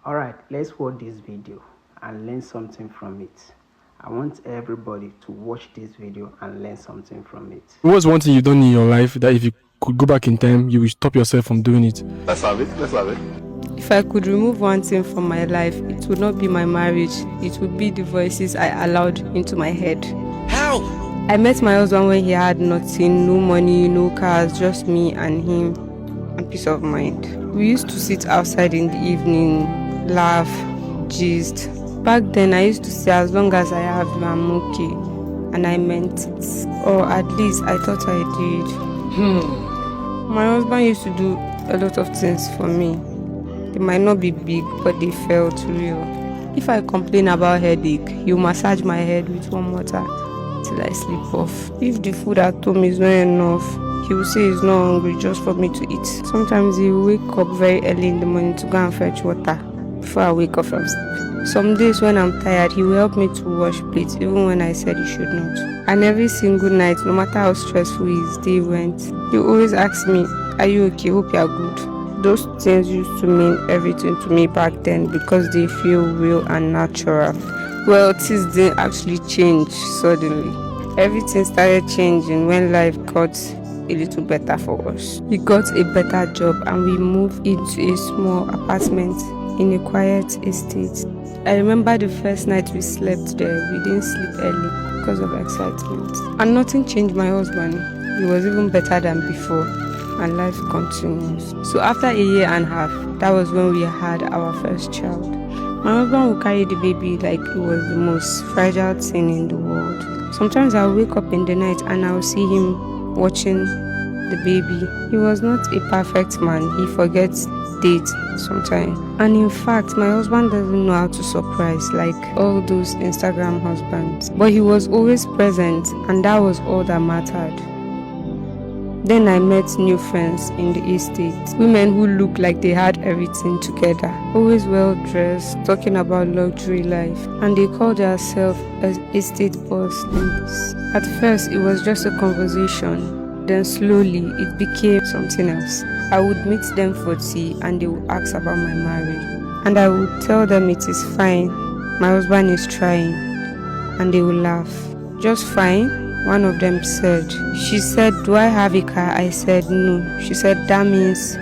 Alright, let's watch this video and learn something from it. I want everybody to watch this video and learn something from it. What's one thing you've done in your life that if you could go back in time, you would stop yourself from doing it? Let's have it. If I could remove one thing from my life, it would not be my marriage. It would be the voices I allowed into my head. How? I met my husband when he had nothing, no money, no cars, just me and him, and peace of mind. We used to sit outside in the evening, laugh, gist. Back then, I used to say, as long as I have you, I'm okay. And I meant it. Or at least I thought I did. My husband used to do a lot of things for me. They might not be big, but they felt real. If I complain about headache, he'll massage my head with warm water till I sleep off. If the food at home is not enough, he will say he's not hungry just for me to eat. Sometimes he will wake up very early in the morning to go and fetch water before I wake up from sleep. Some days when I'm tired, he will help me to wash plates even when I said he should not. And every single night, no matter how stressful his day went, he will always ask me, "Are you okay? Hope you are good." Those things used to mean everything to me back then because they feel real and natural. Well, things didn't actually change suddenly. Everything started changing when life got a little better for us. We got a better job and we moved into a small apartment in a quiet estate. I remember the first night we slept there. We didn't sleep early because of excitement. And nothing changed my husband. He was even better than before. And life continues. So after a year and a half, that was when we had our first child. My husband would carry the baby like it was the most fragile thing in the world. Sometimes I'll wake up in the night and I'll see him watching the baby. He was not a perfect man. He forgets dates sometimes. And in fact, my husband doesn't know how to surprise like all those Instagram husbands. But he was always present and that was all that mattered. Then I met new friends in the estate, women who looked like they had everything together, always well dressed, talking about luxury life, and they called themselves estate boss ladies. At first, it was just a conversation, then slowly it became something else. I would meet them for tea and they would ask about my marriage, and I would tell them it is fine, my husband is trying, and they would laugh. Just fine? One of them said. She said, "Do I have a car?" I said, "No." She said, "That means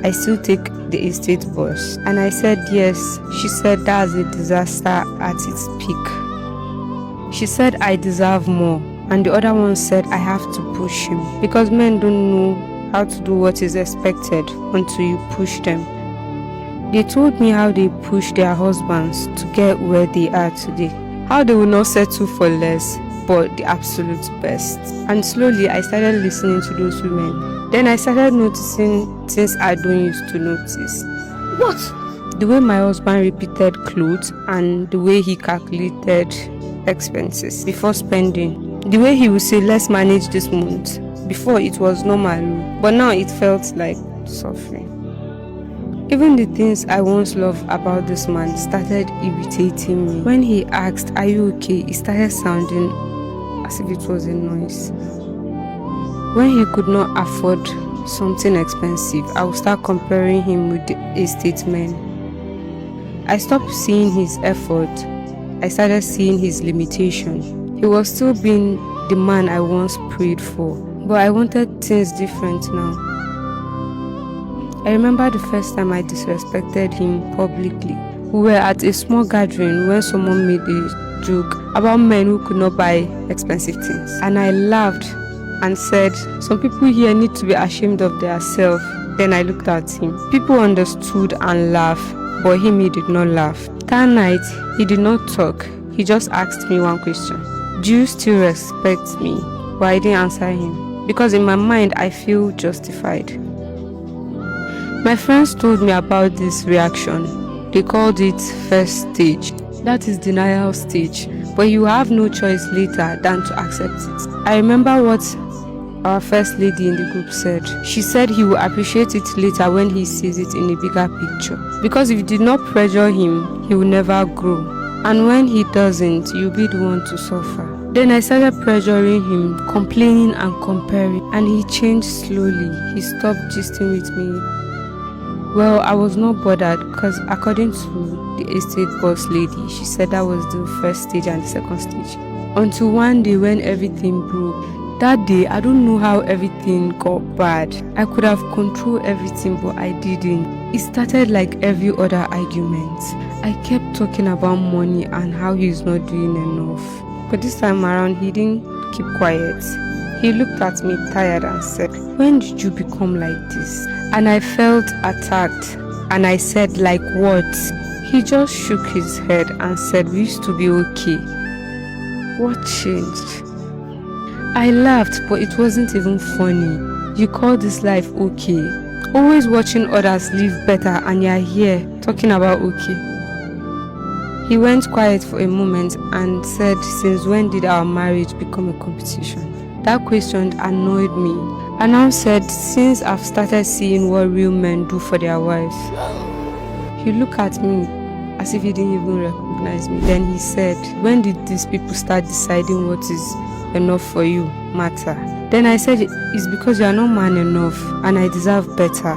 I still take the estate bus." And I said, "Yes." She said, "That's a disaster at its peak." She said, "I deserve more." And the other one said, "I have to push him." Because men don't know how to do what is expected until you push them. They told me how they push their husbands to get where they are today. How they will not settle for less, but the absolute best. And slowly I started listening to those women. Then I started noticing things I don't used to notice. What? The way my husband repeated clothes and the way he calculated expenses before spending. The way he would say, "Let's manage this month." Before it was normal, but now it felt like suffering. Even the things I once loved about this man started irritating me. When he asked, "Are you okay?" it started sounding as if it was a noise. When he could not afford something expensive, I would start comparing him with the estate men. I stopped seeing his effort. I started seeing his limitation. He was still being the man I once prayed for, but I wanted things different now. I remember the first time I disrespected him publicly. We were at a small gathering when someone made a joke about men who could not buy expensive things. And I laughed and said, "Some people here need to be ashamed of themselves." Then I looked at him. People understood and laughed, but he did not laugh. That night, he did not talk. He just asked me one question. "Do you still respect me?" But I didn't answer him because in my mind, I feel justified. My friends told me about this reaction. They called it first stage. That is denial stage, but you have no choice later than to accept it. I remember what our first lady in the group said. She said he will appreciate it later when he sees it in a bigger picture. Because if you did not pressure him, he will never grow. And when he doesn't, you'll be the one to suffer. Then I started pressuring him, complaining and comparing, and he changed slowly. He stopped gisting with me. Well, I was not bothered because according to the estate boss lady, she said that was the first stage and the second stage. Until one day when everything broke. That day, I don't know how everything got bad. I could have controlled everything, but I didn't. It started like every other argument. I kept talking about money and how he's not doing enough. But this time around, he didn't keep quiet. He looked at me tired and said, "When did you become like this?" And I felt attacked. And I said, "Like what?" He just shook his head and said, "We used to be okay." What changed? I laughed, but it wasn't even funny. You call this life okay? Always watching others live better and you're here talking about okay. He went quiet for a moment and said, "Since when did our marriage become a competition?" That question annoyed me. I now said, "Since I've started seeing what real men do for their wives." He looked at me as if he didn't even recognize me. Then he said, "When did these people start deciding what is enough for you matter?" Then I said, "It's because you are not man enough and I deserve better."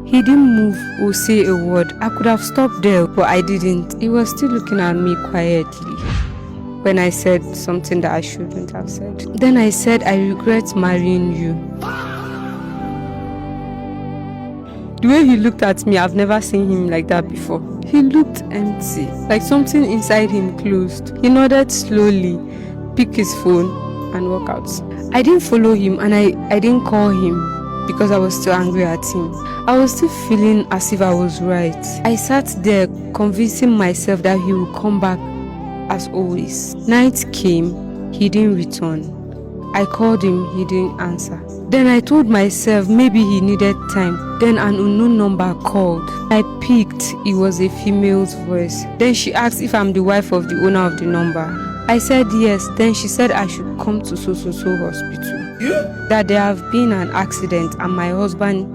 He didn't move or say a word. I could have stopped there, but I didn't. He was still looking at me quietly when I said something that I shouldn't have said. Then I said, "I regret marrying you." The way he looked at me, I've never seen him like that before. He looked empty, like something inside him closed. He nodded slowly, picked his phone and walked out. I didn't follow him and I didn't call him because I was still angry at him. I was still feeling as if I was right. I sat there convincing myself that he would come back as always. Night came, he didn't return. I called him, he didn't answer. Then I told myself maybe he needed time. Then an unknown number called. I picked, it was a female's voice. Then she asked if I'm the wife of the owner of the number. I said yes. Then she said I should come to so hospital. That there have been an accident and my husband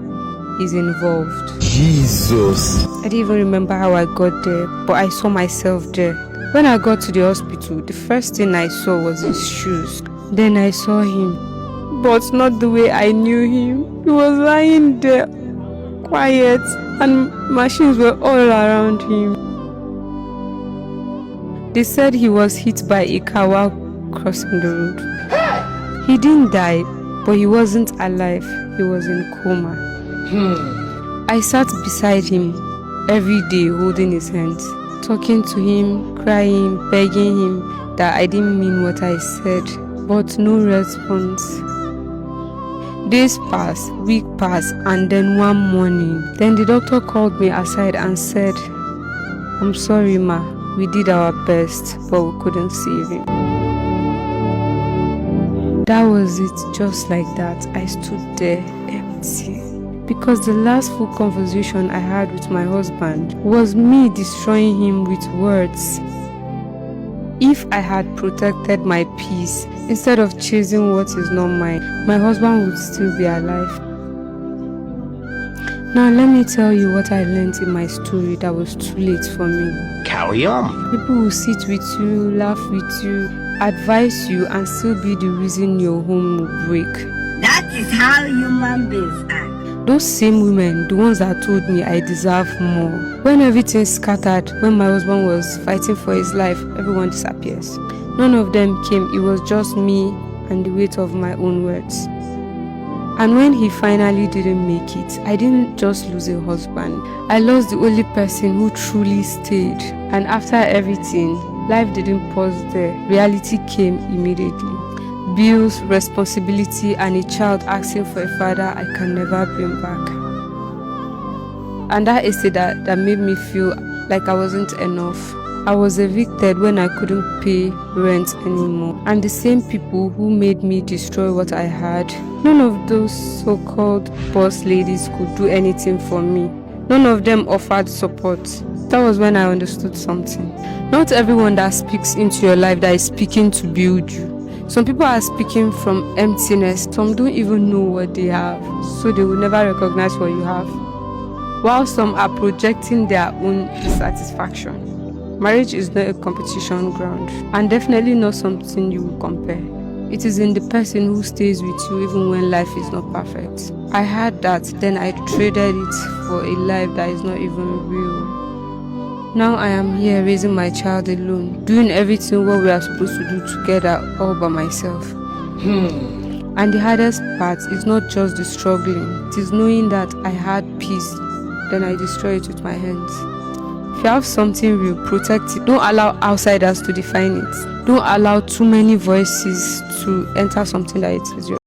is involved. Jesus. I didn't even remember how I got there, but I saw myself there. When I got to the hospital, the first thing I saw was his shoes. Then I saw him, but not the way I knew him. He was lying there, quiet, and machines were all around him. They said he was hit by a car while crossing the road. He didn't die, but he wasn't alive. He was in coma. I sat beside him every day holding his hands, talking to him, crying, begging him that I didn't mean what I said, but no response. Days passed, weeks passed, and then one morning, then the doctor called me aside and said, "I'm sorry, ma. We did our best, but we couldn't save him." That was it, just like that. I stood there empty. Because the last full conversation I had with my husband was me destroying him with words. If I had protected my peace instead of chasing what is not mine, my husband would still be alive. Now let me tell you what I learned in my story that was too late for me. Carry on. People will sit with you, laugh with you, advise you, and still be the reason your home will break. That is how human beings act. Those same women, the ones that told me I deserve more. When everything scattered, when my husband was fighting for his life, everyone disappears. None of them came. It was just me and the weight of my own words. And when he finally didn't make it, I didn't just lose a husband. I lost the only person who truly stayed. And after everything, life didn't pause there. Reality came immediately. Bills, responsibility, and a child asking for a father I can never bring back. And that is it that made me feel like I wasn't enough. I was evicted when I couldn't pay rent anymore. And the same people who made me destroy what I had, none of those so-called boss ladies could do anything for me. None of them offered support. That was when I understood something. Not everyone that speaks into your life that is speaking to build you. Some people are speaking from emptiness. Some don't even know what they have, so they will never recognize what you have. While some are projecting their own dissatisfaction. Marriage is not a competition ground, and definitely not something you will compare. It is in the person who stays with you even when life is not perfect. I had that, then I traded it for a life that is not even real. Now I am here raising my child alone, doing everything what we are supposed to do together all by myself. And the hardest part is not just the struggling, it is knowing that I had peace, then I destroy it with my hands. If you have something real, protect it. Don't allow outsiders to define it. Don't allow too many voices to enter something that it is yours.